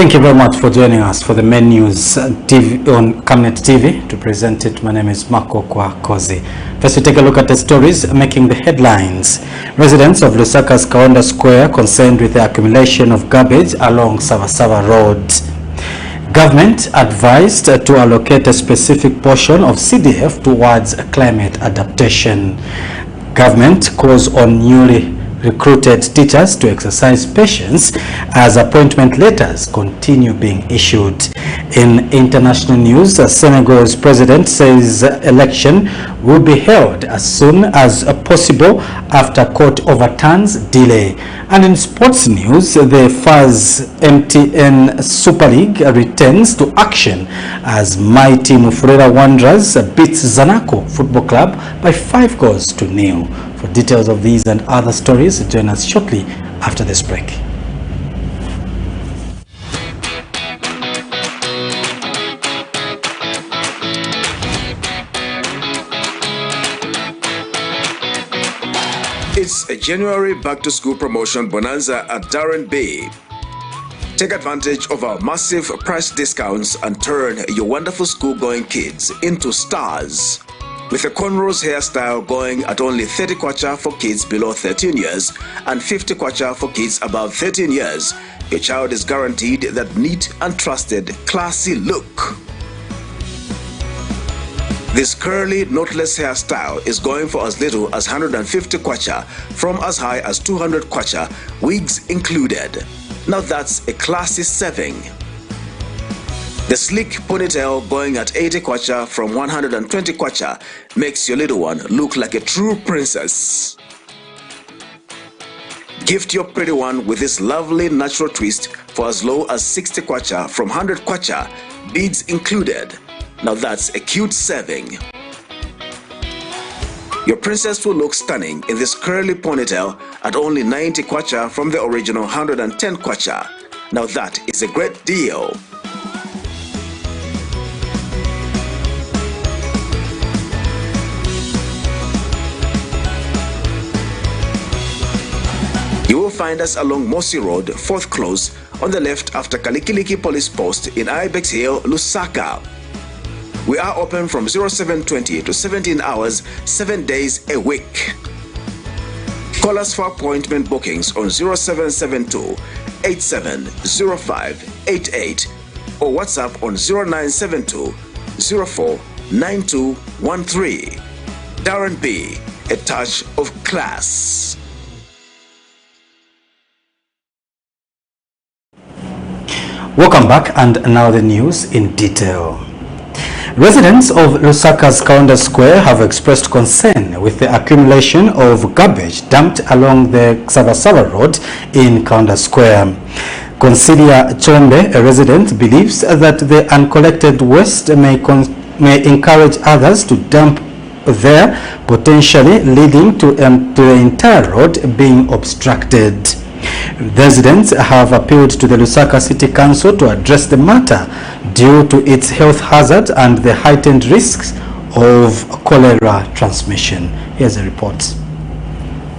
Thank you very much for joining us for the main news TV on Camnet TV. To present it, my name is Marco Kwakozi. First, we take a look at the stories making the headlines. Residents of LUSAKA'S KAUNDA Square concerned with the accumulation of garbage along SABA-SABA Road. Government advised to allocate a specific portion of CDF towards climate adaptation. Government calls on newly recruited teachers to exercise patience as appointment letters continue being issued. In international news, Senegal's president says election will be held as soon as possible after court overturns delay. And in sports news, the FAS MTN Super League returns to action as mighty MUFULIRA Wanderers beats ZANACO Football Club by 5-0. For details of these and other stories, join us shortly after this break. It's a January back-to-school promotion bonanza at Darren Bay. Take advantage of our massive price discounts and turn your wonderful school-going kids into stars. With a cornrows hairstyle going at only 30 kwacha for kids below 13 years and 50 kwacha for kids above 13 years, your child is guaranteed that neat and trusted, classy look. This curly, knotless hairstyle is going for as little as 150 kwacha from as high as 200 kwacha, wigs included. Now that's a classy saving. The sleek ponytail going at 80 kwacha from 120 kwacha makes your little one look like a true princess. Gift your pretty one with this lovely natural twist for as low as 60 kwacha from 100 kwacha, beads included. Now that's a cute saving. Your princess will look stunning in this curly ponytail at only 90 kwacha from the original 110 kwacha. Now that is a great deal. You will find us along Mosi Road, 4th Close, on the left after Kalikiliki Police Post in Ibex Hill, Lusaka. We are open from 0720 to 17 hours, 7 days a week. Call us for appointment bookings on 0772 870588 or WhatsApp on 0972 04 9213. Darren B, a touch of class. Welcome back, and now the news in detail. Residents of LUSAKA'S KAUNDA Square have expressed concern with the accumulation of garbage dumped along the SABA-SABA Road in KAUNDA Square. Consilia Chombe, a resident, believes that the uncollected waste may encourage others to dump there, potentially leading to the entire road being obstructed. Residents have appealed to the Lusaka City Council to address the matter due to its health hazard and the heightened risks of cholera transmission. Here's a report.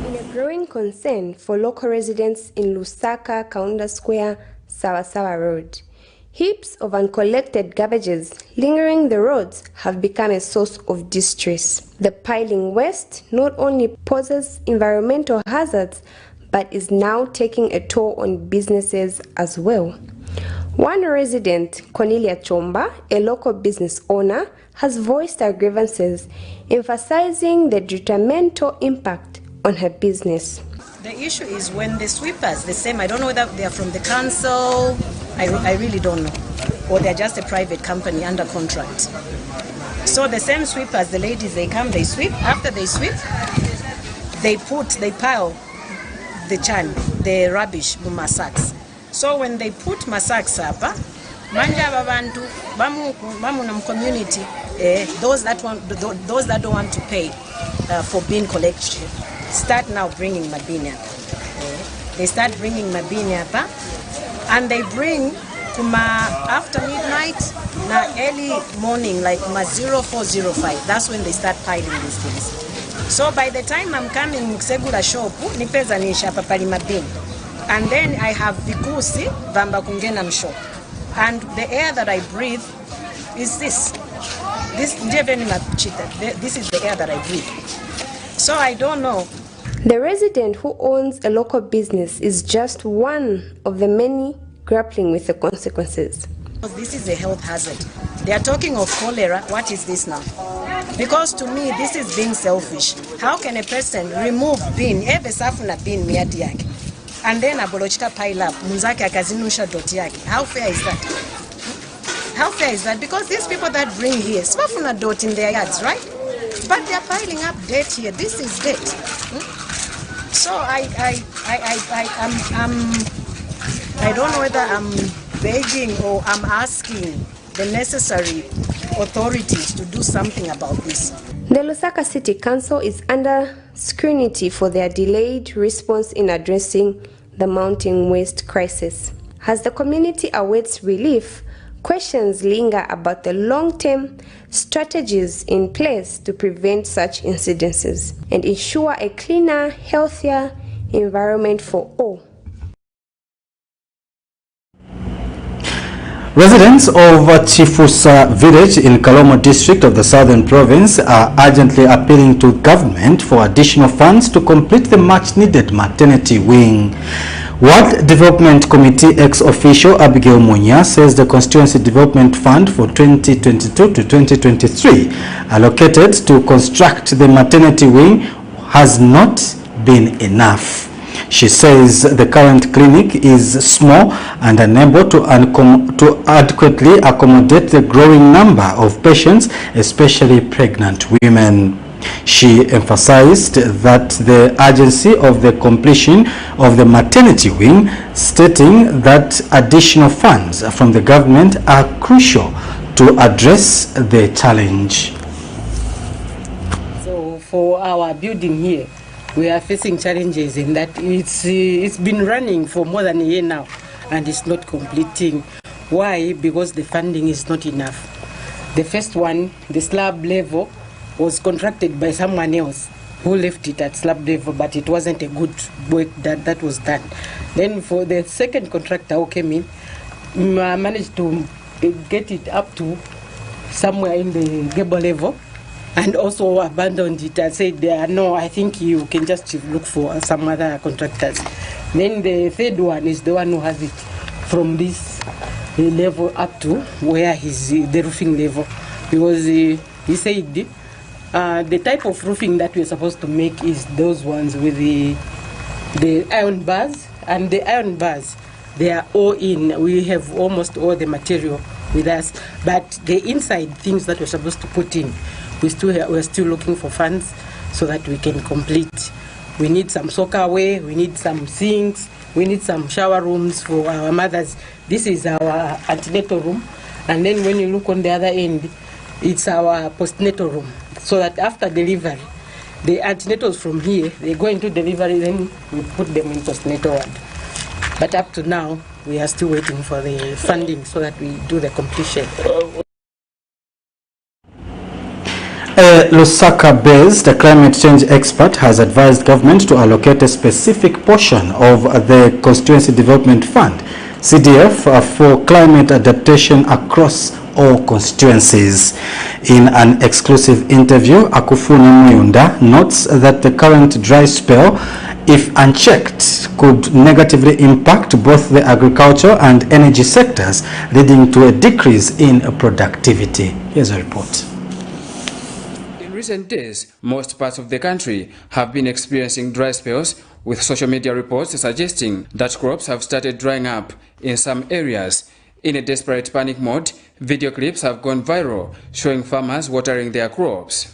In a growing concern for local residents in Lusaka, KAUNDA Square, SABA-SABA Road, heaps of uncollected garbages lingering the roads have become a source of distress. The piling waste not only poses environmental hazards, but is now taking a toll on businesses as well. One resident, Cornelia Chomba, a local business owner, has voiced her grievances, emphasizing the detrimental impact on her business. The issue is when the sweepers, the same, I don't know whether they are from the council, I really don't know, or they're just a private company under contract. So the same sweepers, the ladies, they come, they sweep. After they sweep, they pile the rubbish masaks. So when they put masaks up, manja babantu bamu community, those that don't want to pay for bin collection start now bringing mabini up. They start bringing mabini up, and they bring after midnight na early morning, like 0405. That's when they start piling these things. So by the time I'm coming Segula shop, nipeza nisha papali mabini. And then I have vikusi vamba kungena mshop. And the air that I breathe is this. This is the air that I breathe. So I don't know. The resident who owns a local business is just one of the many grappling with the consequences. This is a health hazard. They are talking of cholera. What is this now? Because to me, this is being selfish. How can a person remove bin, and then a bolochita pile up, munzake akazinusha doti yake? How fair is that? How fair is that? Because these people that bring here, swafuna dot in their yards, right? But they are piling up dirt here. This is dirt. So I don't know whether I'm begging or I'm asking the necessary authorities to do something about this. The Lusaka City Council is under scrutiny for their delayed response in addressing the mounting waste crisis. As the community awaits relief, questions linger about the long-term strategies in place to prevent such incidences and ensure a cleaner, healthier environment for all. Residents of Chifusa village in Kalomo district of the Southern Province are urgently appealing to government for additional funds to complete the much-needed maternity wing. Ward Development Committee ex-official Abigail Munya says the Constituency Development Fund for 2022 to 2023 allocated to construct the maternity wing has not been enough. She says the current clinic is small and unable to adequately accommodate the growing number of patients, especially pregnant women. She emphasized that the urgency of the completion of the maternity wing, stating that additional funds from the government are crucial to address the challenge. So for our building here, we are facing challenges in that it's been running for more than a year now and it's not completing. Why? Because the funding is not enough. The first one, the slab level, was contracted by someone else who left it at slab level, but it wasn't a good work that was done. Then for the second contractor who came in, managed to get it up to somewhere in the gable level, and also abandoned it and said, no, I think you can just look for some other contractors. Then the third one is the one who has it from this level up to where the roofing level. Because he said the type of roofing that we're supposed to make is those ones with the iron bars, and the iron bars, they are all in. We have almost all the material with us, but the inside things that we're supposed to put in, we're still looking for funds so that we can complete. We need some soakaway, we need some sinks, we need some shower rooms for our mothers. This is our antenatal room, and then when you look on the other end, it's our postnatal room, so that after delivery, the antenatals from here, they go into delivery, then we put them in postnatal ward. But up to now, we are still waiting for the funding so that we do the completion. A Lusaka-based climate change expert has advised government to allocate a specific portion of the Constituency Development Fund, CDF, for climate adaptation across all constituencies. In an exclusive interview, Akufuna Muyunda notes that the current dry spell, if unchecked, could negatively impact both the agriculture and energy sectors, leading to a decrease in productivity. Here's a report. In recent days, most parts of the country have been experiencing dry spells, with social media reports suggesting that crops have started drying up in some areas. In a desperate panic mode, video clips have gone viral showing farmers watering their crops.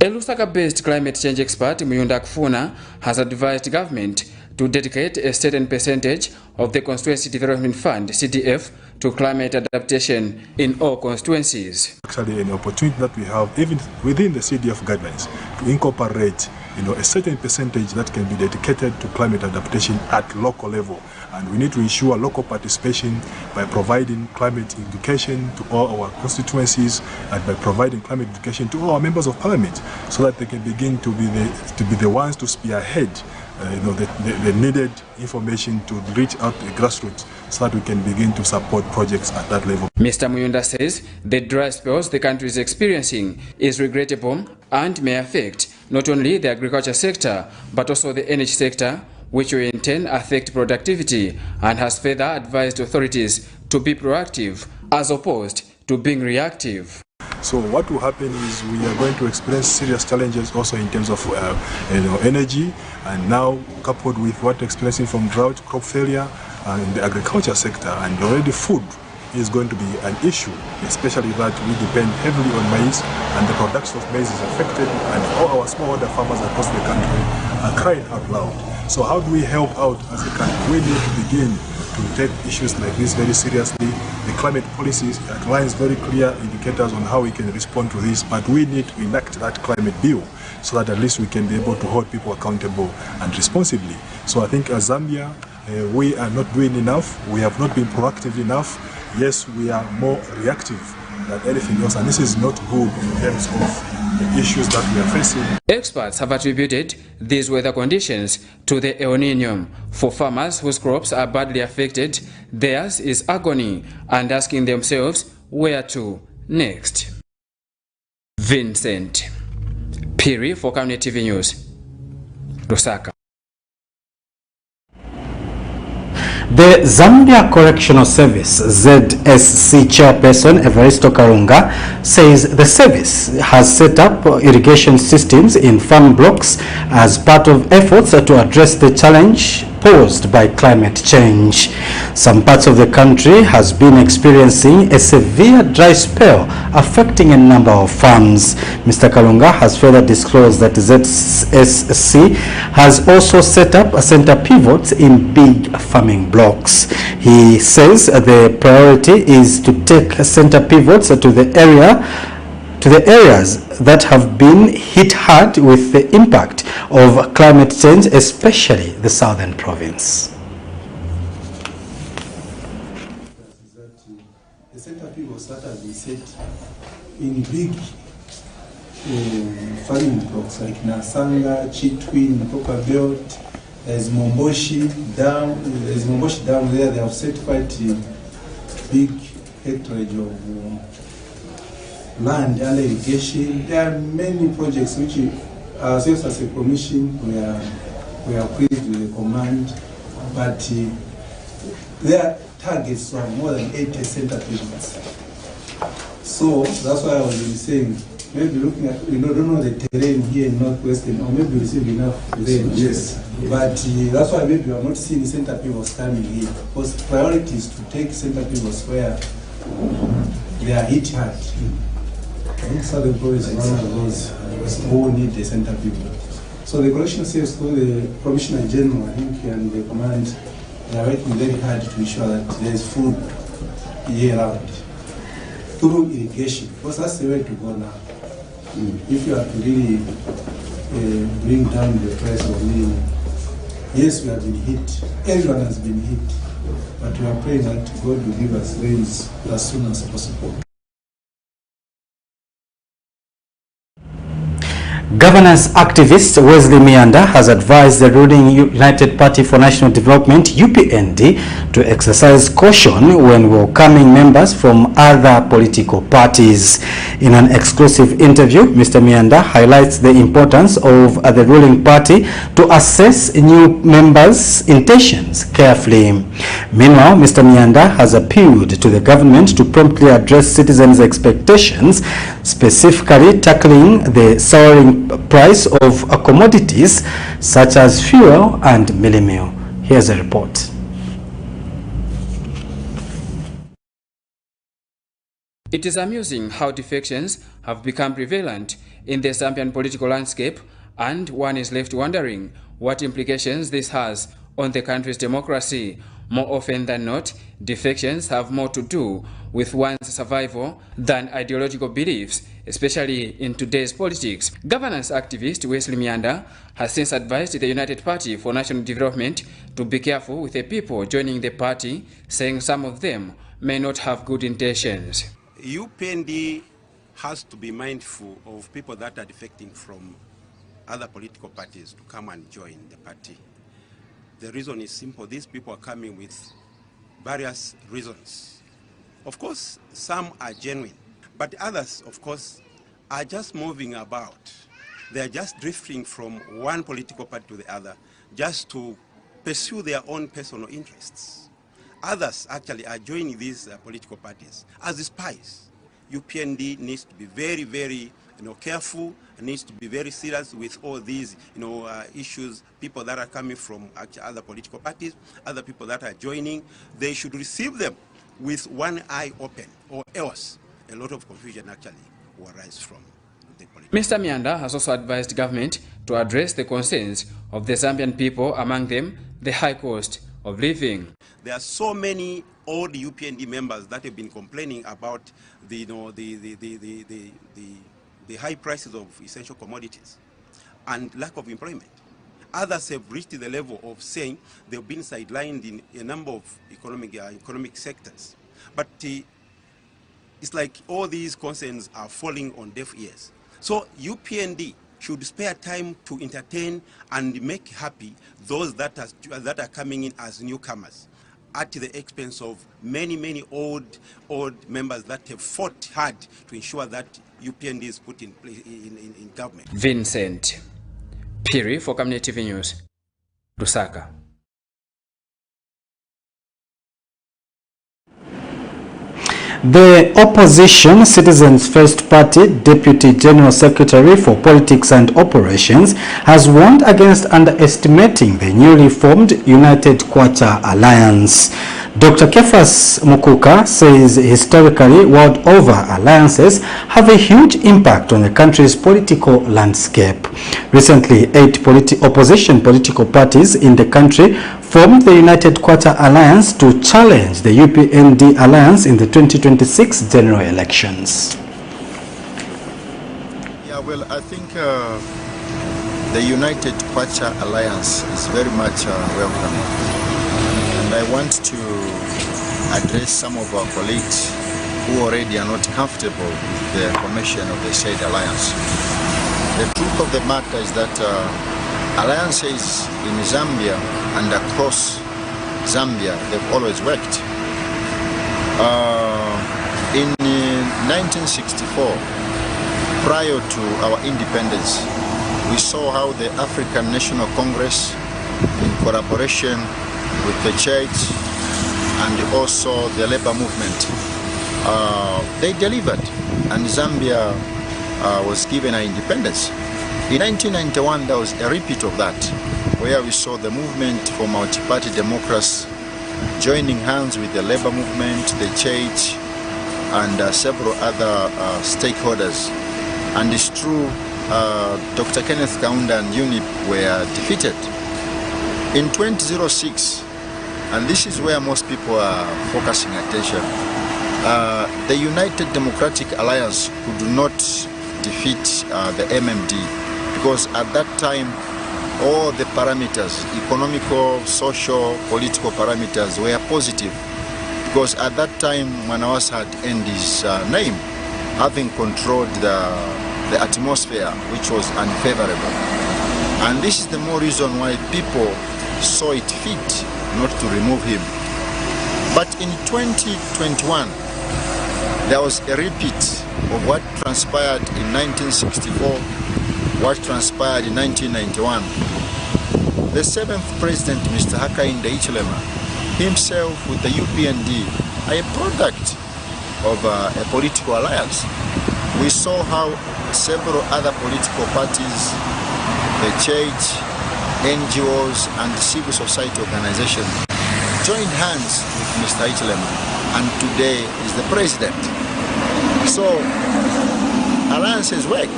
A Lusaka-based climate change expert, Muyunda Akufuna, has advised government to dedicate a certain percentage of the Constituency Development Fund, CDF, to climate adaptation in all constituencies. Actually, an opportunity that we have, even within the CDF guidelines, to incorporate a certain percentage that can be dedicated to climate adaptation at local level. And we need to ensure local participation by providing climate education to all our constituencies and by providing climate education to all our members of parliament, so that they can begin to be the ones to spearhead the needed information to reach out to the grassroots, so that we can begin to support projects at that level. Mr. Muyunda says the dry spells the country is experiencing is regrettable and may affect not only the agriculture sector but also the energy sector, which will in turn affect productivity, and has further advised authorities to be proactive as opposed to being reactive. So what will happen is we are going to experience serious challenges also in terms of energy, and now coupled with what we're experiencing from drought, crop failure in the agriculture sector, and already food is going to be an issue, especially that we depend heavily on maize, and the production of maize is affected, and all our smallholder farmers across the country are crying out loud. So how do we help out as a country? We need to begin to take issues like this very seriously. The climate policies outlines very clear indicators on how we can respond to this, but we need to enact that climate bill so that at least we can be able to hold people accountable and responsibly. So I think as Zambia, we are not doing enough. We have not been proactive enough. Yes, we are more reactive than anything else, and this is not good in terms of the issues that we are facing. Experts have attributed these weather conditions to the El Niño. For farmers whose crops are badly affected, theirs is agony and asking themselves where to next. Vincent Piri for Camnet TV News, Lusaka. The Zambia Correctional Service ZSC chairperson Evaristo Karunga says the service has set up irrigation systems in farm blocks as part of efforts to address the challenge posed by climate change. Some parts of the country has been experiencing a severe dry spell affecting a number of farms. Mr. Karunga has further disclosed that ZSC has also set up center pivots in big farming blocks. He says the priority is to take center pivots to the areas that have been hit hard with the impact of climate change, especially the southern province. The center pivots that have been set in big farming blocks like Nasanga, Chitwi, Napoka Belt, there's Momboshi Dam there. They have set quite a big hectarage of land under irrigation. There are many projects which ourselves as a commission we are pleased with the command, but their targets were more than 80 center pivots. So that's why I was saying, maybe looking at, don't know the terrain here in Northwestern, or maybe we receive enough rain. Yes. But that's why maybe we are not seeing center pivots coming here, because priority is to take center pivots where they are hit hard. I think Southern Province is one of those who need the center pivot. So the collection says through the Commissioner General, I think, and the command, they are working very hard to ensure that there is food year round through irrigation, because that's the way to go now. If you are to really bring down the price of living, yes, we have been hit. Everyone has been hit, but we are praying that God will give us rains as soon as possible. Governance activist Wesley Mianda has advised the ruling United Party for National Development UPND to exercise caution when welcoming members from other political parties. In an exclusive interview, Mr. Mianda highlights the importance of the ruling party to assess new members' intentions carefully. Meanwhile, Mr. Mianda has appealed to the government to promptly address citizens' expectations, specifically tackling the soaring price of commodities such as fuel and meal. Here's a report. It is amusing how defections have become prevalent in the Zambian political landscape, and one is left wondering what implications this has on the country's democracy. More often than not, defections have more to do with one's survival than ideological beliefs, especially in today's politics. Governance activist Wesley Mianda has since advised the United Party for National Development to be careful with the people joining the party, saying some of them may not have good intentions. UPND has to be mindful of people that are defecting from other political parties to come and join the party. The reason is simple. These people are coming with various reasons. Of course, some are genuine, but others, of course, are just moving about. They are just drifting from one political party to the other just to pursue their own personal interests. Others actually are joining these political parties as spies. UPND needs to be very, very careful, needs to be very serious with all these issues. People that are coming from other political parties, other people that are joining, they should receive them with one eye open, or else a lot of confusion actually will arise from the political. Mr. Mianda has also advised government to address the concerns of the Zambian people, among them the high cost of living. There are so many old UPND members that have been complaining about the high prices of essential commodities and lack of employment. Others have reached the level of saying they've been sidelined in a number of economic sectors. But it's like all these concerns are falling on deaf ears. So UPND should spare time to entertain and make happy those that are coming in as newcomers, at the expense of many old members that have fought hard to ensure that UPND is put in place in government. Vincent Piri for Camnet TV News, Lusaka. The opposition Citizens First Party Deputy General Secretary for Politics and Operations has warned against underestimating the newly formed United Quarter Alliance. Dr. Kefas Mukuka says historically world over alliances have a huge impact on the country's political landscape. Recently, 8 opposition political parties in the country formed the United Quarter Alliance to challenge the UPND Alliance in the 2026 general elections. Yeah, well, I think the United Quarter Alliance is very much welcome. And I want to address some of our colleagues who already are not comfortable with the formation of the said alliance. The truth of the matter is that alliances in Zambia and across Zambia, they've always worked. In 1964, prior to our independence, we saw how the African National Congress, in collaboration with the church and also the labor movement, they delivered, and Zambia was given our independence. In 1991, there was a repeat of that, where we saw the movement for multi-party democracy joining hands with the labor movement, the church, and several other stakeholders. And it's true, Dr. Kenneth Kaunda and UNIP were defeated. In 2006, and this is where most people are focusing attention, the United Democratic Alliance could not defeat the MMD, because at that time all the parameters, economical, social, political parameters, were positive, because at that time Manawas had earned his name, having controlled the atmosphere, which was unfavorable. And this is the more reason why people saw it fit not to remove him. But in 2021, there was a repeat of what transpired in 1964, what transpired in 1991. The 7th president, Mr. Hakainde Hichilema, himself with the UPND, are a product of a political alliance. We saw how several other political parties, the church, NGOs, and civil society organizations joined hands with Mr. Hichilema, and today is the president. So alliances work.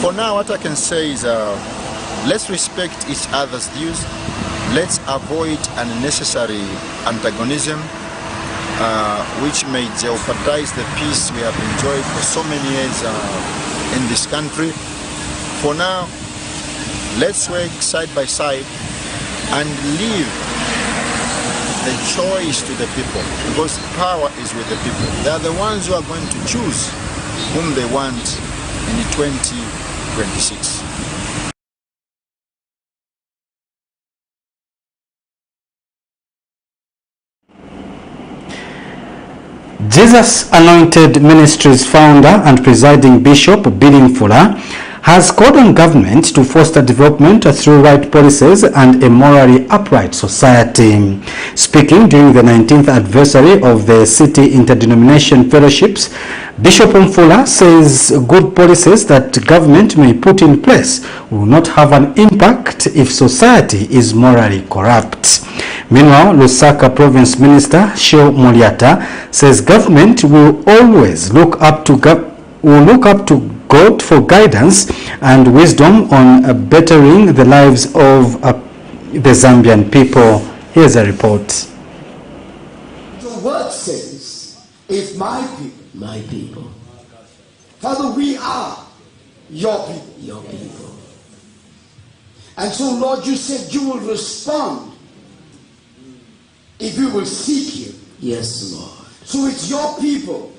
For now, what I can say is Let's respect each other's views. Let's avoid unnecessary antagonism, which may jeopardize the peace we have enjoyed for so many years in this country. For now, let's work side by side and leave the choice to the people, because power is with the people. They are the ones who are going to choose whom they want in 2026. Jesus Anointed Ministries founder and presiding Bishop Billy Fuller has called on government to foster development through right policies and a morally upright society. Speaking during the 19th anniversary of the City Interdenomination Fellowships, Bishop Fuller says good policies that government may put in place will not have an impact if society is morally corrupt. Meanwhile, Lusaka Province Minister Shio Muliata says government will always look up to God for guidance and wisdom on bettering the lives of the Zambian people. Here's a report. The word says, if my people. Father, we are your people. Your people. And so, Lord, you said you will respond if we will seek you. Yes, Lord. So it's your people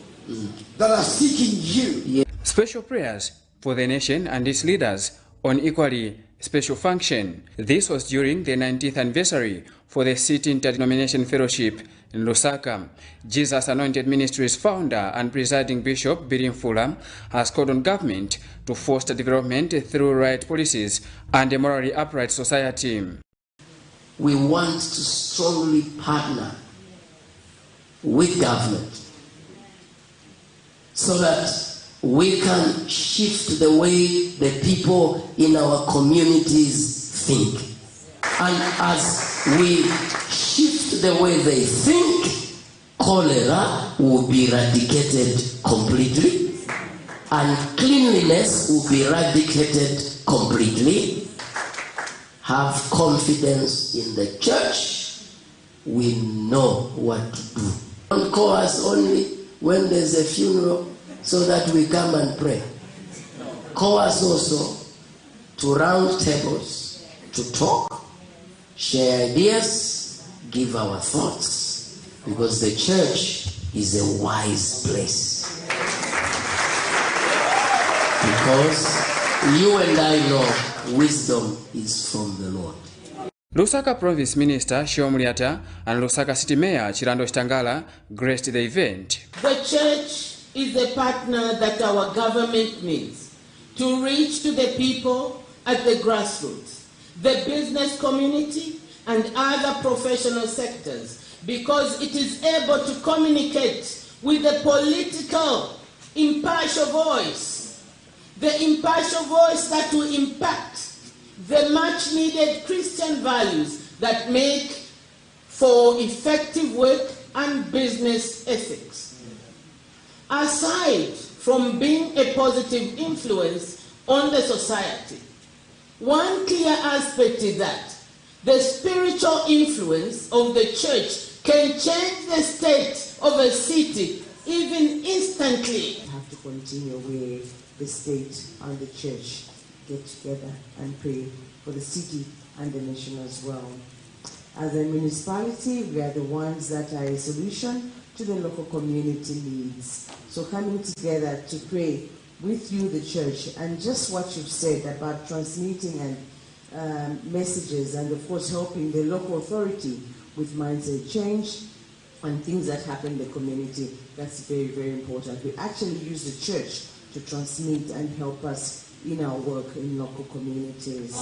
that are seeking you. Yes. Special prayers for the nation and its leaders on equally special function. This was during the 19th anniversary for the City Interdenomination Fellowship in Lusaka. Jesus Anointed Ministries founder and presiding Bishop Billy Fuller has called on government to foster development through right policies and a morally upright society. We want to strongly partner with government so that we can shift the way the people in our communities think. And as we shift the way they think, cholera will be eradicated completely, and cleanliness will be eradicated completely. Have confidence in the church. We know what to do. Don't call us only when there's a funeral so that we come and pray. Call us also to round tables to talk, share ideas, give our thoughts, because the church is a wise place. Because you and I know wisdom is from the Lord. Lusaka Province Minister Shio Muliata and Lusaka City Mayor Chirando Chitangala graced the event. The church is a partner that our government needs to reach to the people at the grassroots, the business community and other professional sectors, because it is able to communicate with the political impartial voice, the impartial voice that will impact the much needed Christian values that make for effective work and business ethics. Aside from being a positive influence on the society, one clear aspect is that the spiritual influence of the church can change the state of a city even instantly. We have to continue where the state and the church get together and pray for the city and the nation as well. As a municipality, we are the ones that are a solution to the local community needs. So coming together to pray with you, the church, and just what you've said about transmitting and messages, and of course helping the local authority with mindset change and things that happen in the community, that's very, very important. We actually use the church to transmit and help us in our work in local communities.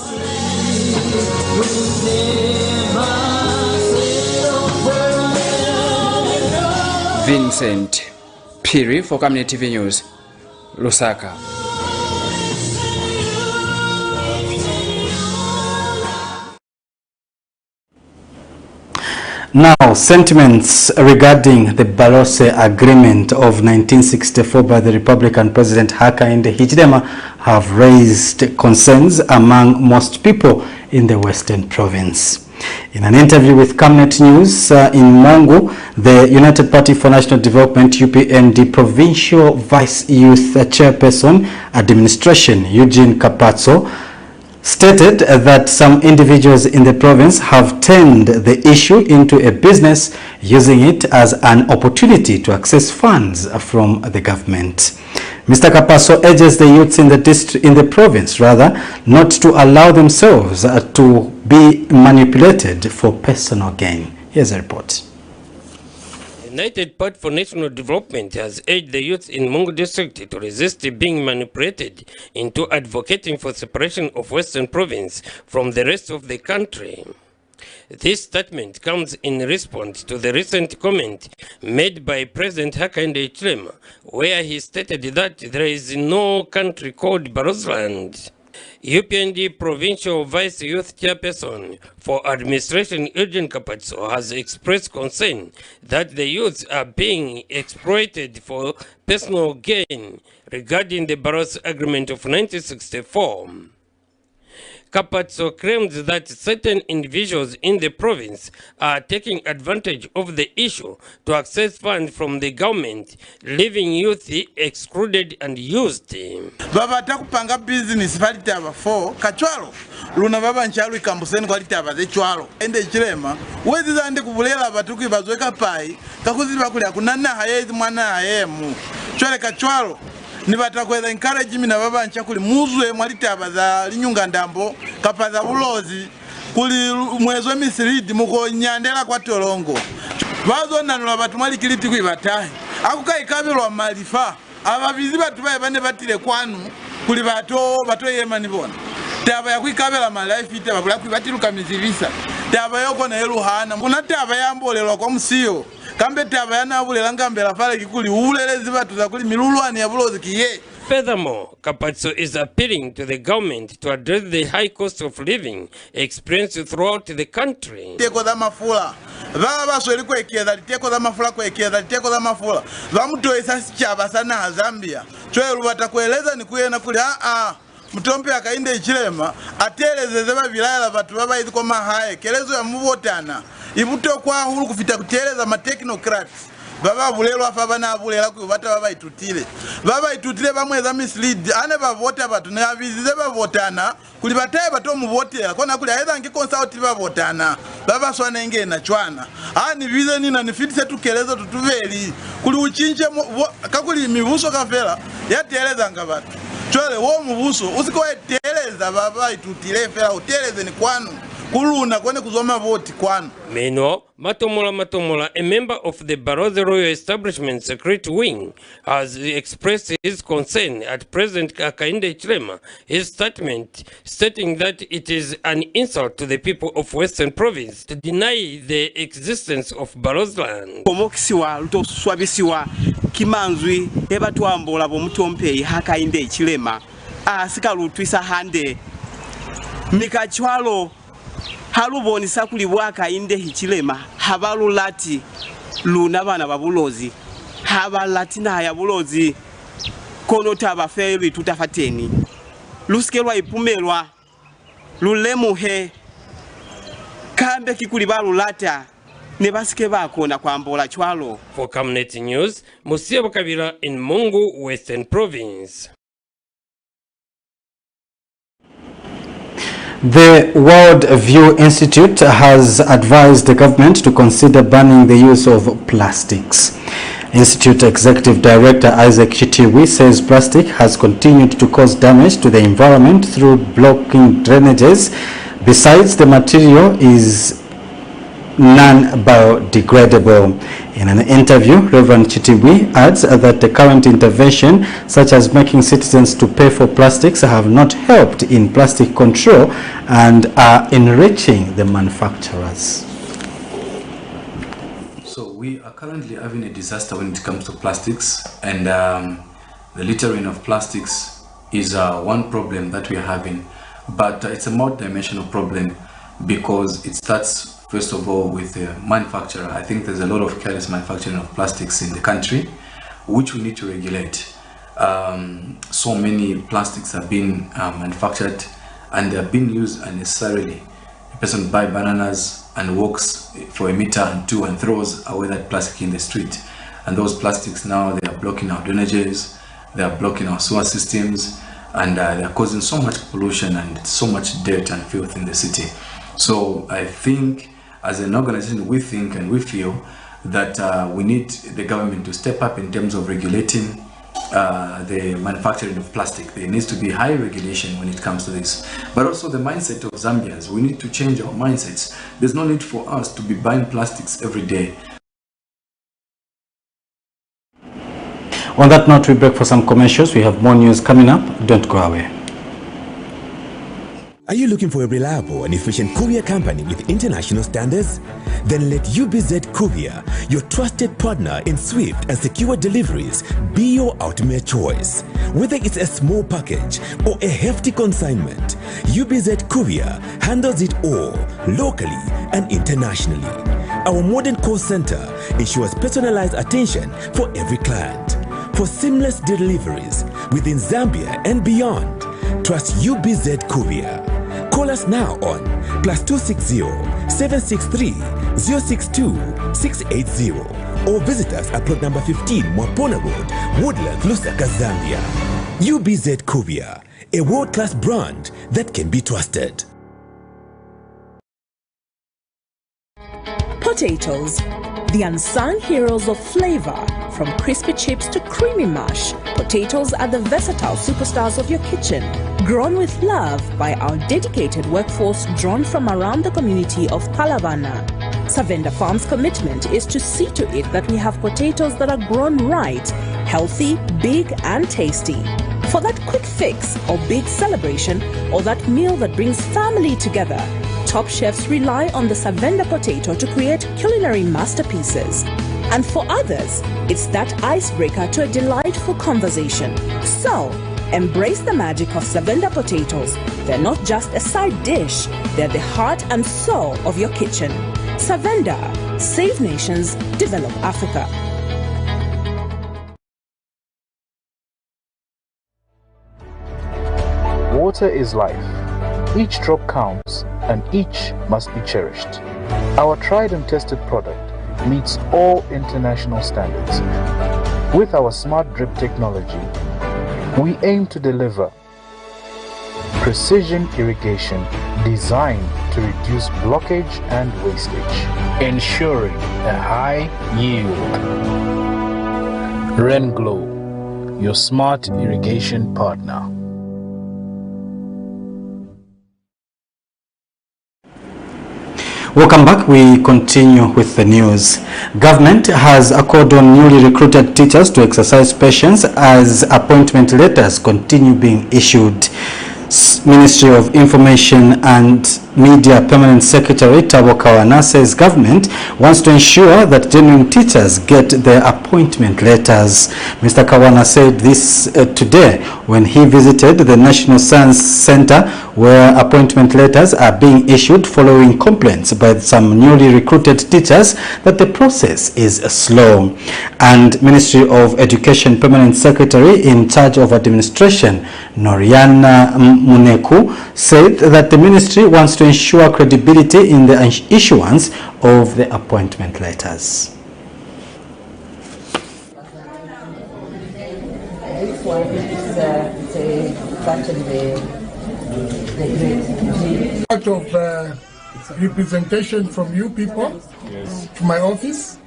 Vincent Piri for Camnet TV News, Lusaka. Now, sentiments regarding the Barose Agreement of 1964 by the Republican President Hakainde Hichilema have raised concerns among most people in the Western Province. In an interview with Camnet News in Mongu, the United Party for National Development UPND Provincial Vice Youth Chairperson Administration Eugene Kapatso stated that some individuals in the province have turned the issue into a business, using it as an opportunity to access funds from the government. Mr. Kapaso urges the youths in the province not to allow themselves to be manipulated for personal gain. Here's a report. United Party for National Development has urged the youth in Mungu district to resist being manipulated into advocating for separation of Western Province from the rest of the country. This statement comes in response to the recent comment made by President Hakainde Hichilema, where he stated that there is no country called Barosland. UPND Provincial Vice Youth Chairperson for Administration Eugene Kapatso has expressed concern that the youths are being exploited for personal gain regarding the Barose Agreement of 1964. Kapatso claims that certain individuals in the province are taking advantage of the issue to access funds from the government, leaving youth excluded and used. Baba takupanga business valitaba for kachwalo luna baba nchalu ikambuseni kwa litaba ze chwalo ende chilema wezi zande kubulela batuku bazweka pai kakuziba kule kunana hayezi mwana hayemu chwale kachwalo ni batakweza encourage mina baba nchakuli muzwe mwalitaba za linyunga ndambo kapaza bulozi kuli mwezwe misiridi muko nyandela kwa tolongo bazo nanula batu mwali kiliti kuibatahi akuka ikabirwa malifa ababizi batu bae bane batile kwanu kuli bato yema nibona taba ya kuikabela malife itaba kula kuibatiluka mizivisa taba yoko na eluhana kuna taba yambolelwa kwa msiyo kambe taba yanabulela ngambela fale kikuli ulelezi batu za kuli milulwani ya bulozi kiye. Furthermore, Kapatso is appealing to the government to address the high cost of living experienced throughout the country. Teko za mafula. Baba sweli kwekeza teko za mafula kwekeza teko za mafula. Bamutoe sasi chaba sana Zambia. Chwe batakueleza ni kuyena kuli Mutompe Hakainde Hichilema ateleze zeba vilala batu baba iziko mahaye kelezo ya mubotana ibuto kwa hulu kufita kuteleza ma technocrats baba bulelo afa bana abulela kubata baba itutile bamweza mislead ane bavota batu ne avizize bavotana kuli bataye bato muvotela kona kuli aidha ngi consult bavotana baba swana ngena chwana ani vize nina nifitise tukelezo tutuveli kuli uchinche kakuli mivuso kafela yateleza ngabatu chwale wo muvuso usikoeteleza baba itutile fela uteleze ni kwanu kuluna kwene kuzoma voti kwanu. Meanwhile, Matomola, a member of the Barose Royal Establishment Security Wing, has expressed his concern at President Hakainde Hichilema, his statement stating that it is an insult to the people of Western Province to deny the existence of Barosland. Omokisiwa lutoswabisiwa kimanzwi ebatwambola bomutompe Hakainde Hichilema asika lutwisa hande mikachwalo haluboni sakuli Hakainde Hichilema habalulati luna bana babulozi habalati na ya bulozi kono tabaferi tutafateni luskelwa ipumelwa lulemuhe kambe kikuli balulata ne basike bakona kwambola chwalo. For Camnet News, Musiabo Kabila in Mungu, Western Province. The World View Institute has advised the government to consider banning the use of plastics. Institute Executive Director Isaac Chitiwi says plastic has continued to cause damage to the environment through blocking drainages. Besides, the material is non-biodegradable. In an interview, Reverend Chitiwi adds that the current intervention, such as making citizens to pay for plastics, have not helped in plastic control and are enriching the manufacturers. So we are currently having a disaster when it comes to plastics, and the littering of plastics is one problem that we are having, but it's a multi-dimensional problem because it starts first of all, with the manufacturer. I think there's a lot of careless manufacturing of plastics in the country, which we need to regulate. So many plastics have been manufactured and they are being used unnecessarily. A person buys bananas and walks for a meter and two and throws away that plastic in the street. And those plastics now, they are blocking our drainages, they are blocking our sewer systems, and they are causing so much pollution and so much dirt and filth in the city. So I think as an organization, we think and we feel that we need the government to step up in terms of regulating the manufacturing of plastic. There needs to be high regulation when it comes to this. But also the mindset of Zambians. We need to change our mindsets. There's no need for us to be buying plastics every day. On that note, we break for some commercials. We have more news coming up. Don't go away. Are you looking for a reliable and efficient courier company with international standards? Then let UBZ Courier, your trusted partner in swift and secure deliveries, be your ultimate choice. Whether it's a small package or a hefty consignment, UBZ Courier handles it all, locally and internationally. Our modern call center ensures personalized attention for every client. For seamless deliveries within Zambia and beyond, trust UBZ Courier. Call us now on +260 763 062 680 or visit us at plot number 15 Mwapona Road, Woodlands, Lusaka, Zambia. UBZ Courier, a world-class brand that can be trusted. Potatoes, the unsung heroes of flavor. From crispy chips to creamy mash, potatoes are the versatile superstars of your kitchen. Grown with love by our dedicated workforce drawn from around the community of Palavana. Savenda Farm's commitment is to see to it that we have potatoes that are grown right, healthy, big and tasty. For that quick fix or big celebration or that meal that brings family together, top chefs rely on the Savenda potato to create culinary masterpieces. And for others, it's that icebreaker to a delightful conversation. So, embrace the magic of Savenda potatoes. They're not just a side dish, they're the heart and soul of your kitchen. Savenda, save nations, develop Africa. Water is life. Each drop counts and each must be cherished. Our tried and tested product meets all international standards. With our smart drip technology, we aim to deliver precision irrigation designed to reduce blockage and wastage, ensuring a high yield. RenGlow, your smart irrigation partner. Welcome back. We continue with the news. Government has called on newly recruited teachers to exercise patience as appointment letters continue being issued. Ministry of Information and Media Permanent Secretary Tabo Kawana says government wants to ensure that genuine teachers get their appointment letters. Mr. Kawana said this today when he visited the National Science Center, where appointment letters are being issued following complaints by some newly recruited teachers that the process is slow. And Ministry of Education Permanent Secretary in charge of administration, Noriana Muneku, said that the ministry wants to ensure credibility in the issuance of the appointment letters. This one is part of representation from you people to my office.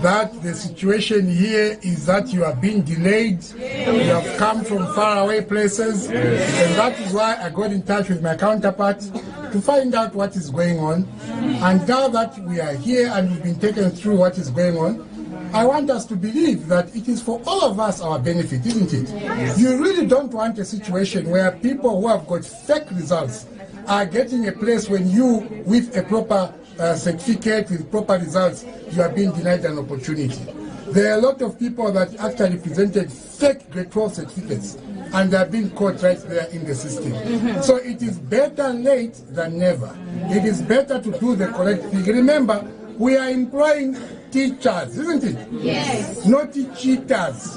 That the situation here is that you are being delayed, you have come from far away places, and that is why I got in touch with my counterpart to find out what is going on. And now that we are here and we've been taken through what is going on, I want us to believe that it is for all of us our benefit, isn't it? You really don't want a situation where people who have got fake results are getting a place when you, with a proper certificate, with proper results, you are being denied an opportunity. There are a lot of people that actually presented fake grade 12 certificates and they're being caught right there in the system. So it is better late than never. It is better to do the correct thing. Remember, we are employing teachers, isn't it? Yes. Not cheaters.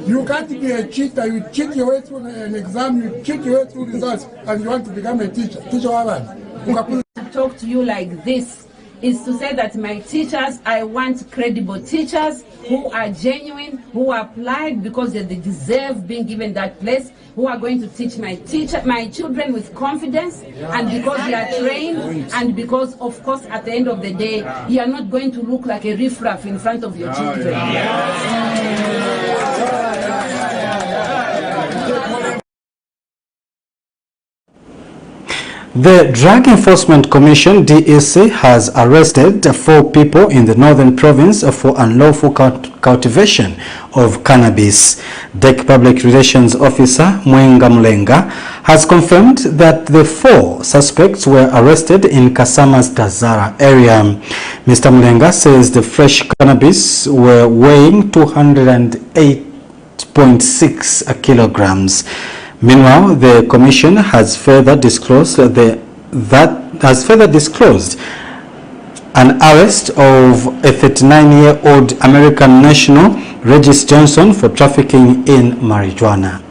You can't be a cheater. You cheat your way through an exam, you cheat your way through results, and you want to become a teacher. Teacher To talk to you like this is to say that my teachers, I want credible teachers who are genuine, who are applied because they deserve being given that place, who are going to teach my children with confidence, and because they are trained, and because, of course, at the end of the day, you are not going to look like a riffraff in front of your children. The Drug Enforcement Commission, DEC, has arrested 4 people in the northern province for unlawful cultivation of cannabis. DEC Public Relations Officer Mwenga Mlenga has confirmed that the 4 suspects were arrested in Kasama's Tazara area. Mr. Mlenga says the fresh cannabis were weighing 208.6 kilograms. Meanwhile, the Commission has further disclosed an arrest of a 39-year-old American national, Regis Johnson, for trafficking in marijuana.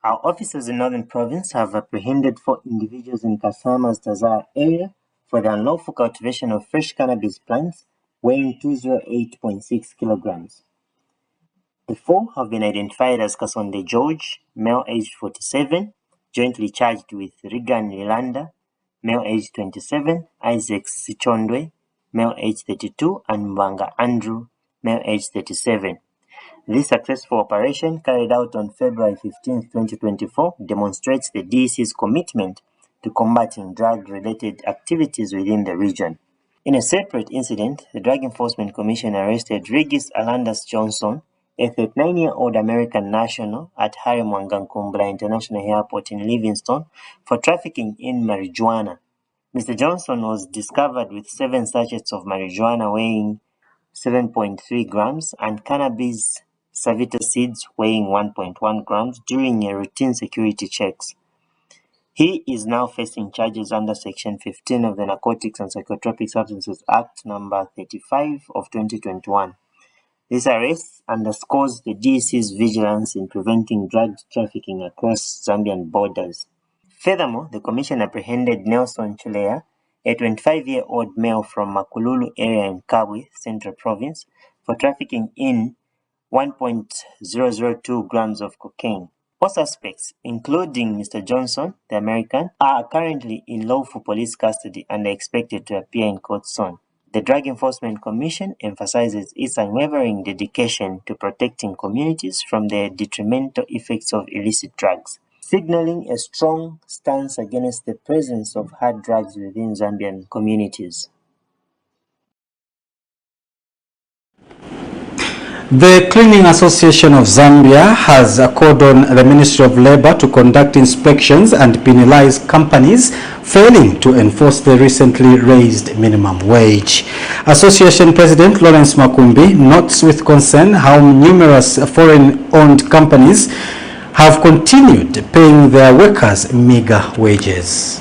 Our officers in Northern Province have apprehended 4 individuals in Kasama's Tazara area for the unlawful cultivation of fresh cannabis plants weighing 208.6 kilograms. The 4 have been identified as Kasonde George, male aged 47, jointly charged with Regan Lilanda, male aged 27, Isaac Sichondwe, male aged 32, and Mbanga Andrew, male aged 37. This successful operation, carried out on February 15, 2024, demonstrates the DEC's commitment to combating drug-related activities within the region. In a separate incident, the Drug Enforcement Commission arrested Regis Alandus Johnson, a 39-year-old American national, at Harry Mwangankumbula International Airport in Livingstone for trafficking in marijuana. Mr. Johnson was discovered with 7 sachets of marijuana weighing 7.3 grams and cannabis sativa seeds weighing 1.1 grams during a routine security checks. He is now facing charges under Section 15 of the Narcotics and Psychotropic Substances Act number 35 of 2021. This arrest underscores the DEC's vigilance in preventing drug trafficking across Zambian borders. Furthermore, the Commission apprehended Nelson Chilea, a 25-year-old male from Makululu area in Kabwe, Central Province, for trafficking in 1.002 grams of cocaine. All suspects, including Mr. Johnson, the American, are currently in lawful police custody and are expected to appear in court soon. The Drug Enforcement Commission emphasizes its unwavering dedication to protecting communities from the detrimental effects of illicit drugs, signaling a strong stance against the presence of hard drugs within Zambian communities. The Cleaning Association of Zambia has called on the Ministry of Labour to conduct inspections and penalize companies failing to enforce the recently raised minimum wage. Association President Lawrence Makumbi notes with concern how numerous foreign-owned companies have continued paying their workers meager wages.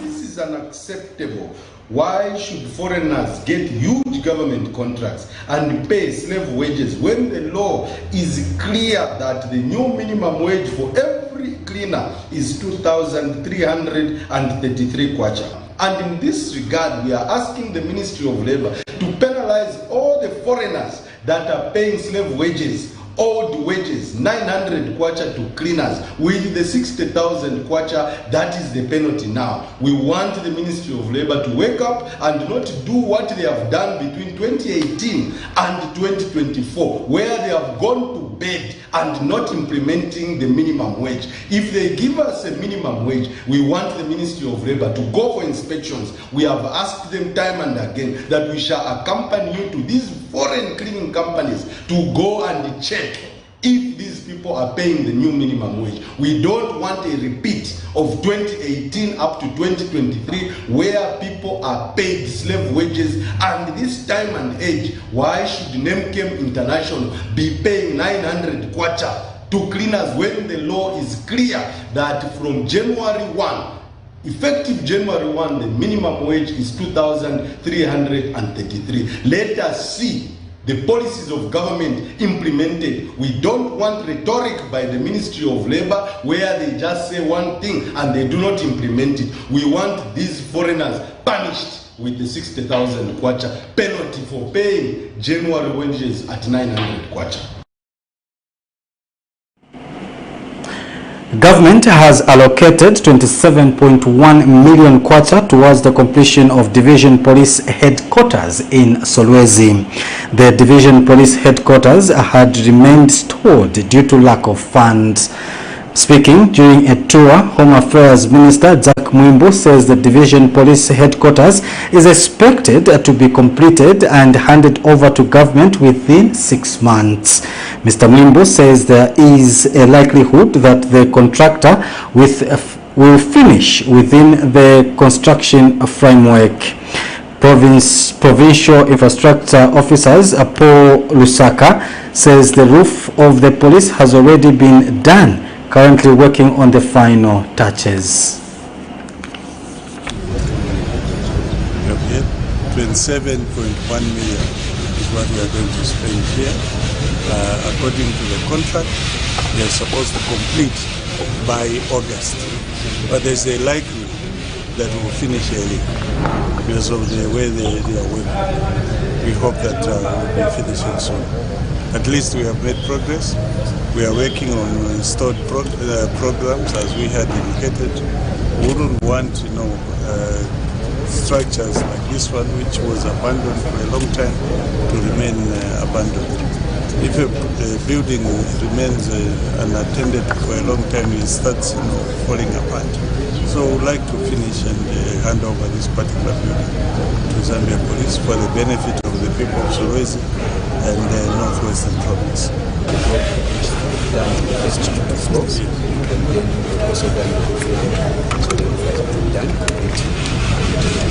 This is unacceptable. Why should foreigners get huge government contracts and pay slave wages when the law is clear that the new minimum wage for every cleaner is 2,333 kwacha? And in this regard, we are asking the Ministry of Labour to penalize all the foreigners that are paying slave wages, old wages, 900 kwacha to cleaners, with the 60,000 kwacha, that is the penalty now. We want the Ministry of Labour to wake up and not do what they have done between 2018 and 2024, where they have gone to bed and not implementing the minimum wage. If they give us a minimum wage, we want the Ministry of Labour to go for inspections. We have asked them time and again that we shall accompany you to these foreign cleaning companies to go and check if these people are paying the new minimum wage. We don't want a repeat of 2018 up to 2023 where people are paid slave wages, and this time and age, why should Nemkem International be paying 900 kwacha to cleaners when the law is clear that from January 1, effective January 1, the minimum wage is 2,333. Let us see the policies of government implemented. We don't want rhetoric by the Ministry of Labor where they just say one thing and they do not implement it. We want these foreigners punished with the 60,000 kwacha penalty for paying January wages at 900 kwacha. Government has allocated 27.1 million kwacha towards the completion of Division Police Headquarters in Solwezi. The Division Police Headquarters had remained stored due to lack of funds. Speaking during a tour, Home Affairs Minister Zak Mwimbo says the Division Police Headquarters is expected to be completed and handed over to government within 6 months. Mr. Mwimbo says there is a likelihood that the contractor will finish within the construction framework. Provincial Infrastructure Officers Paul Lusaka says the roof of the police has already been done, currently working on the final touches. 27.1 million is what we are going to spend here. According to the contract, they are supposed to complete by August, but there's a likelihood that we will finish early because of the way they are working. We hope that we'll be finishing soon. At least we have made progress. We are working on installed programs as we had indicated. We wouldn't want, structures like this one, which was abandoned for a long time, to remain abandoned. If a building remains unattended for a long time, it starts falling apart. So we would like to finish and hand over this particular building to Zambia Police for the benefit of the people of Solwezi and the Northwestern Province.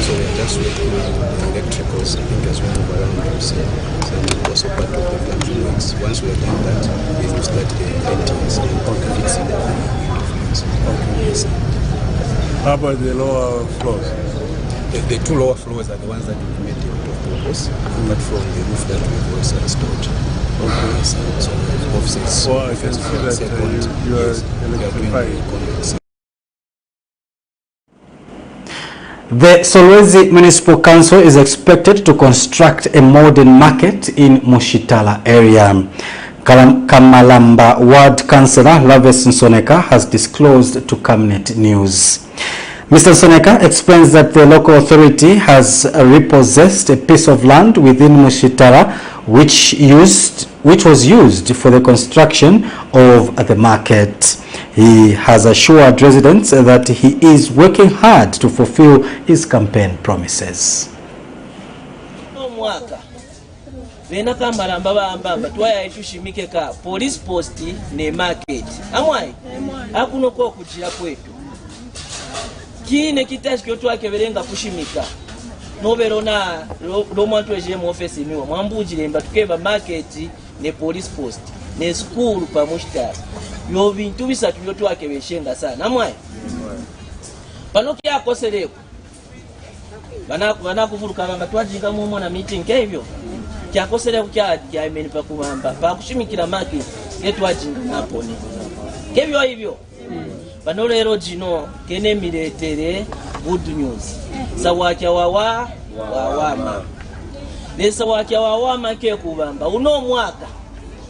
So we are just working on electricals, I think, as we move around the city. So also part of the planting works. Once we have done that, we will start the paintings and fixing the windows. Yes. How about the lower floors? The two lower floors are the ones that we've made out of purpose, apart from the roof that we've also installed. Okay. Yes. So offices. Well, I can see that you are electrifying. The Solwezi Municipal Council is expected to construct a modern market in Mushitala area. Kamalamba Ward Councillor Laves Nsoneka has disclosed to Camnet News. Mr. Nsoneka explains that the local authority has repossessed a piece of land within Mushitala which was used for the construction of the market. He has assured residents that he is working hard to fulfill his campaign promises. Vena kamalamba bamba twaya itushimike ka police post ne market amwai akunoko kujira kwetu kine kitashikyo twakeberenga kushimika noberona lo mwantu eje mu office niwo mwambujire mba tukeba market ne police post ne school pa Mushitala yo bintu bisatu byo twakebeshenga sana amwai panoki yakosereko bana kuvuruka bamba twajinga mu mwana meeting kebyo kyakosere kya imeni pa kubamba pa kushimikira market yetu ajinga naponi kebyo hivyo bano lero jino kene miretere good news sawakya wawama lesa wakya wawama ke kubamba uno mwaka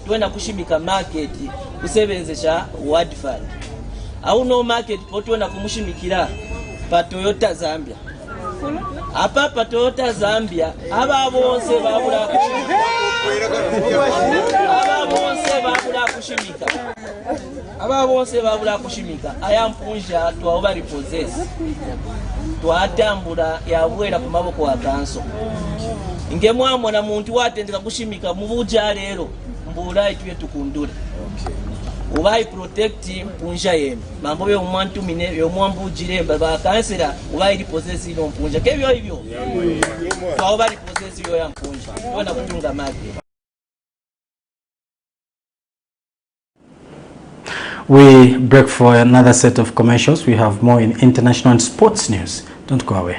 twenda kushimika market kusebenzesha ward fund au no market potwenda kumushimikira pa Toyota Zambia. Apa Toyota Zambia aba bonse babula kushimika ayampunja twaoba repossess twatambula yabwera ku maboko wa kanso ngemwamwa na muntu watendeka kushimika mubuja lero mbula ituye tukundule ubai protect mpunja yenu mambo yo mwantu mine yo mwambu jiremba ba kansela ubai repossess ino mpunja kebyo hivyo kwa ubai repossess yo ya mpunja wana kutunga maji. We break for another set of commercials. We have more in international and sports news. Don't go away.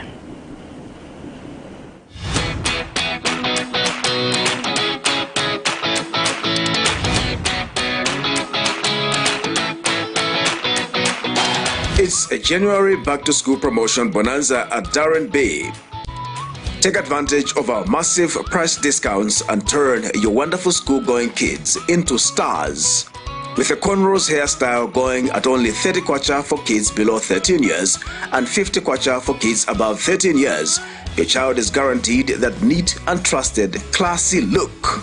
It's a January back-to-school promotion bonanza at Darren Bay. Take advantage of our massive price discounts and turn your wonderful school-going kids into stars. With a cornrows hairstyle going at only 30 kwacha for kids below 13 years and 50 kwacha for kids above 13 years, your child is guaranteed that neat and trusted, classy look.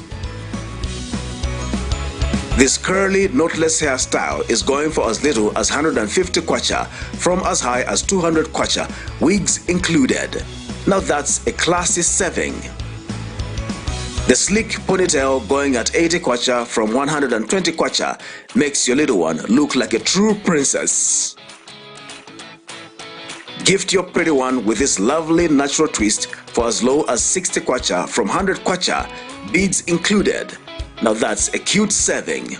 This curly, knotless hairstyle is going for as little as 150 kwacha from as high as 200 kwacha, wigs included. Now that's a classy saving. The sleek ponytail going at 80 kwacha from 120 kwacha makes your little one look like a true princess. Gift your pretty one with this lovely natural twist for as low as 60 kwacha from 100 kwacha, beads included. Now that's a cute saving.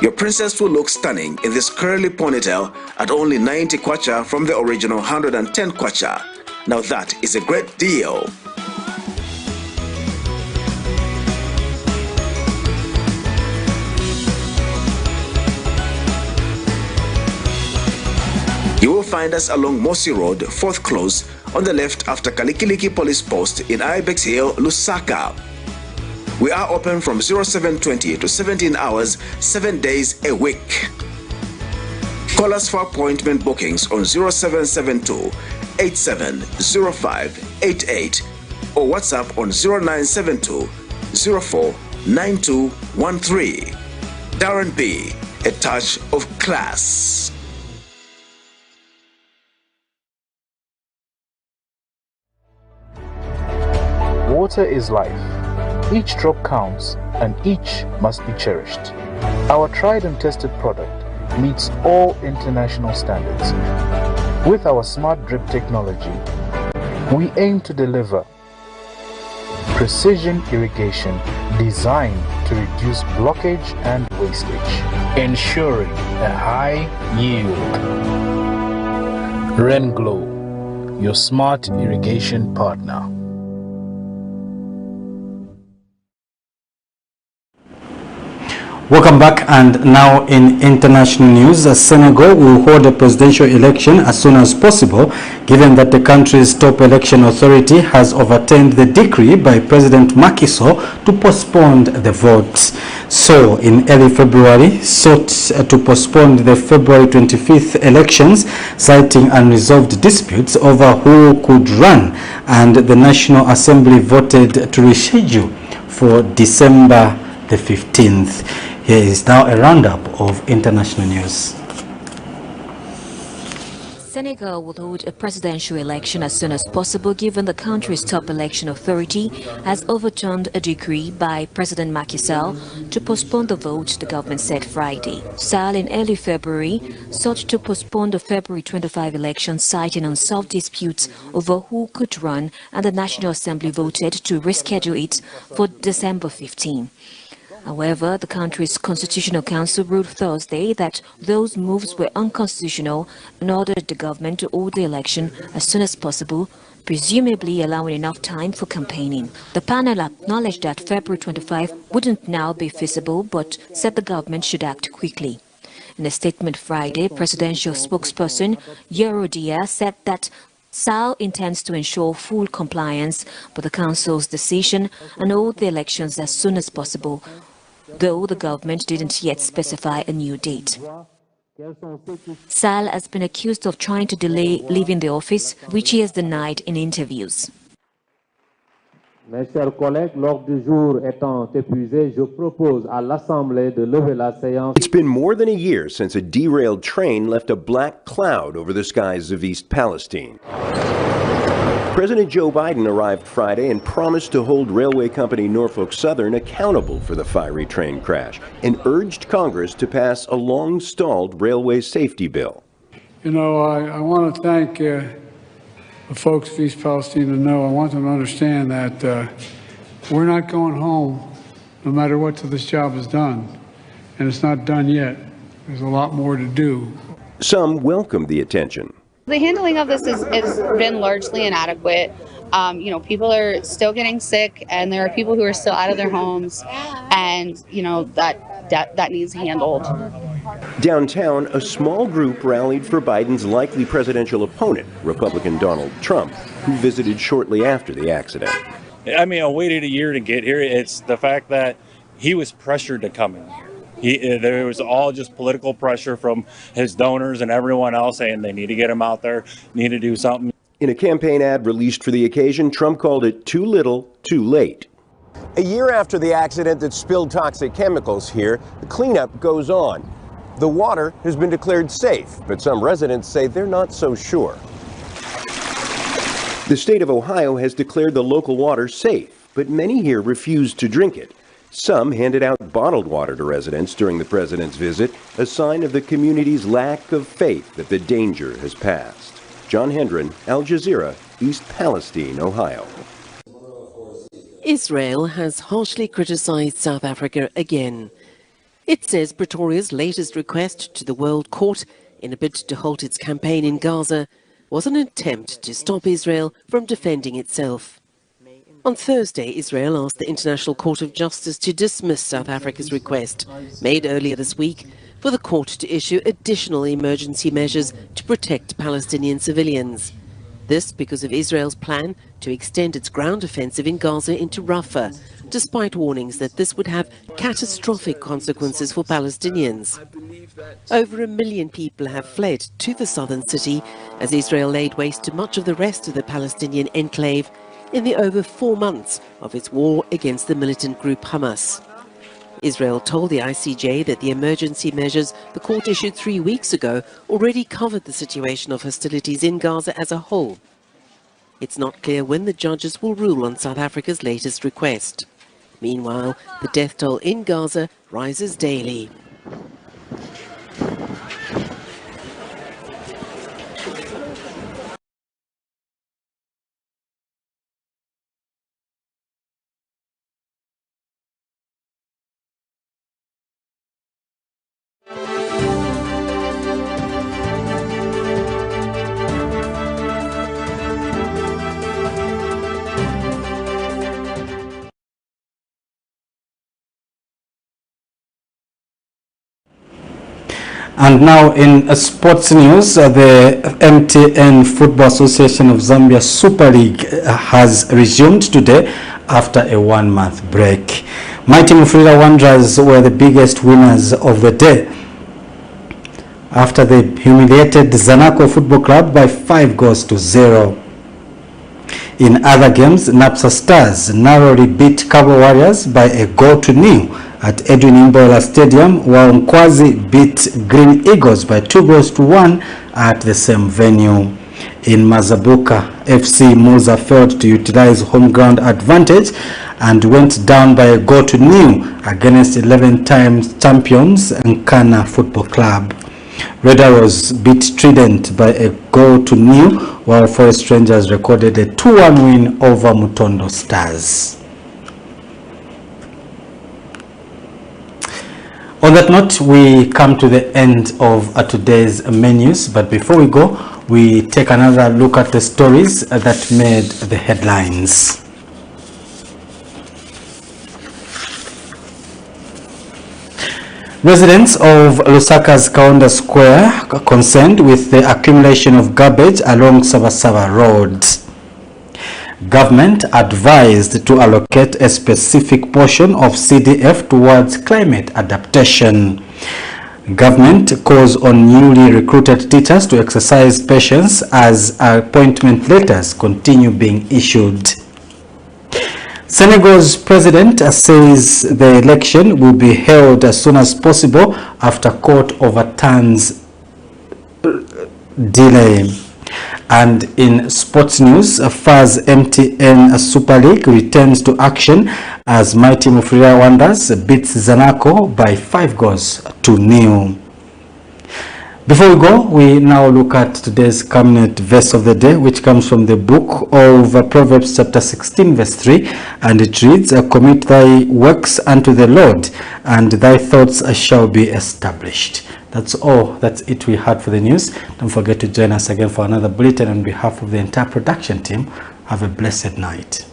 Your princess will look stunning in this curly ponytail at only 90 kwacha from the original 110 kwacha. Now that is a great deal. You will find us along Mossy Road, 4th Close, on the left after Kalikiliki Police Post in Ibex Hill, Lusaka. We are open from 0720 to 17 hours, 7 days a week. Call us for appointment bookings on 0772 870588 or WhatsApp on 0972 04 9213. Darren B, a touch of class. Water is life. Each drop counts and each must be cherished. Our tried and tested product meets all international standards. With our smart drip technology, we aim to deliver precision irrigation designed to reduce blockage and wastage, ensuring a high yield. Renglow, your smart irrigation partner. Welcome back, and now in international news, Senegal will hold a presidential election as soon as possible, given that the country's top election authority has overturned the decree by President Macky Sall to postpone the votes. So, in early February, sought to postpone the February 25th elections, citing unresolved disputes over who could run, and the National Assembly voted to reschedule for December the 15th. Here is now a roundup of international news. Senegal will hold a presidential election as soon as possible, given the country's top election authority has overturned a decree by President Macky Sall to postpone the vote, the government said Friday. Sall in early February sought to postpone the February 25 election, citing unsolved disputes over who could run, and the National Assembly voted to reschedule it for December 15. However, the country's Constitutional Council ruled Thursday that those moves were unconstitutional and ordered the government to hold the election as soon as possible, presumably allowing enough time for campaigning. The panel acknowledged that February 25 wouldn't now be feasible, but said the government should act quickly. In a statement Friday, presidential spokesperson Yoro Dia said that Sall intends to ensure full compliance with the council's decision and hold the elections as soon as possible, though the government didn't yet specify a new date. Sall has been accused of trying to delay leaving the office, which he has denied in interviews. Mes chers collègues, l'ordre du jour étant épuisé, je propose à l'Assemblée de lever la séance. It's been more than a year since a derailed train left a black cloud over the skies of East Palestine. President Joe Biden arrived Friday and promised to hold railway company Norfolk Southern accountable for the fiery train crash and urged Congress to pass a long-stalled railway safety bill. You know, I want to thank the folks of East Palestine to know, I want them to understand that we're not going home no matter what till this job is done. And it's not done yet. There's a lot more to do. Some welcomed the attention. The handling of this has been largely inadequate. You know, people are still getting sick, and there are people who are still out of their homes, and you know that needs handled. Downtown, a small group rallied for Biden's likely presidential opponent, Republican Donald Trump, who visited shortly after the accident. I mean, I waited a year to get here. It's the fact that he was pressured to come in here. There was all just political pressure from his donors and everyone else saying they need to get him out there, need to do something. In a campaign ad released for the occasion, Trump called it too little, too late. A year after the accident that spilled toxic chemicals here, the cleanup goes on. The water has been declared safe, but some residents say they're not so sure. The state of Ohio has declared the local water safe, but many here refuse to drink it. Some handed out bottled water to residents during the president's visit, a sign of the community's lack of faith that the danger has passed. John Hendren, Al Jazeera, East Palestine, Ohio. Israel has harshly criticized South Africa again. It says Pretoria's latest request to the World Court in a bid to halt its campaign in Gaza was an attempt to stop Israel from defending itself. On Thursday, Israel asked the International Court of Justice to dismiss South Africa's request, made earlier this week, for the court to issue additional emergency measures to protect Palestinian civilians. This because of Israel's plan to extend its ground offensive in Gaza into Rafah, despite warnings that this would have catastrophic consequences for Palestinians. Over 1 million people have fled to the southern city as Israel laid waste to much of the rest of the Palestinian enclave in the over 4 months of its war against the militant group Hamas. Israel told the ICJ that the emergency measures the court issued 3 weeks ago already covered the situation of hostilities in Gaza as a whole. It's not clear when the judges will rule on South Africa's latest request. Meanwhile, the death toll in Gaza rises daily. And now in sports news, the MTN Football Association of Zambia Super League has resumed today after a 1-month break. Mighty MUFULIRA Wanderers were the biggest winners of the day after they humiliated ZANACO Football Club by 5-0. In other games, NAPSA Stars narrowly beat Cabo Warriors by a 1-0 at Edwin Imbola Stadium, while Nkwazi beat Green Eagles by 2-1 at the same venue. In Mazabuka, FC Muza failed to utilize home ground advantage and went down by a 0-0 against 11-time champions Nkana Football Club. Red Arrows beat Trident by a 0-0, while Forest Rangers recorded a 2-1 win over Mutondo Stars. On that note, we come to the end of today's menus, but before we go, we take another look at the stories that made the headlines. Residents of LUSAKA'S KAUNDA Square concerned with the accumulation of garbage along SABA-SABA Road. Government advised to allocate a specific portion of CDF towards climate adaptation. Government calls on newly recruited teachers to exercise patience as appointment letters continue being issued. Senegal's president says the election will be held as soon as possible after court overturns delay. And in sports news, FAS MTN Super League returns to action as mighty MUFULIRA Wonders beats ZANACO by 5-0. Before we go, we now look at today's Camnet verse of the day, which comes from the book of Proverbs chapter 16 verse 3, and it reads, "Commit thy works unto the Lord, and thy thoughts shall be established." That's all. That's it we had for the news. Don't forget to join us again for another bulletin on behalf of the entire production team. Have a blessed night.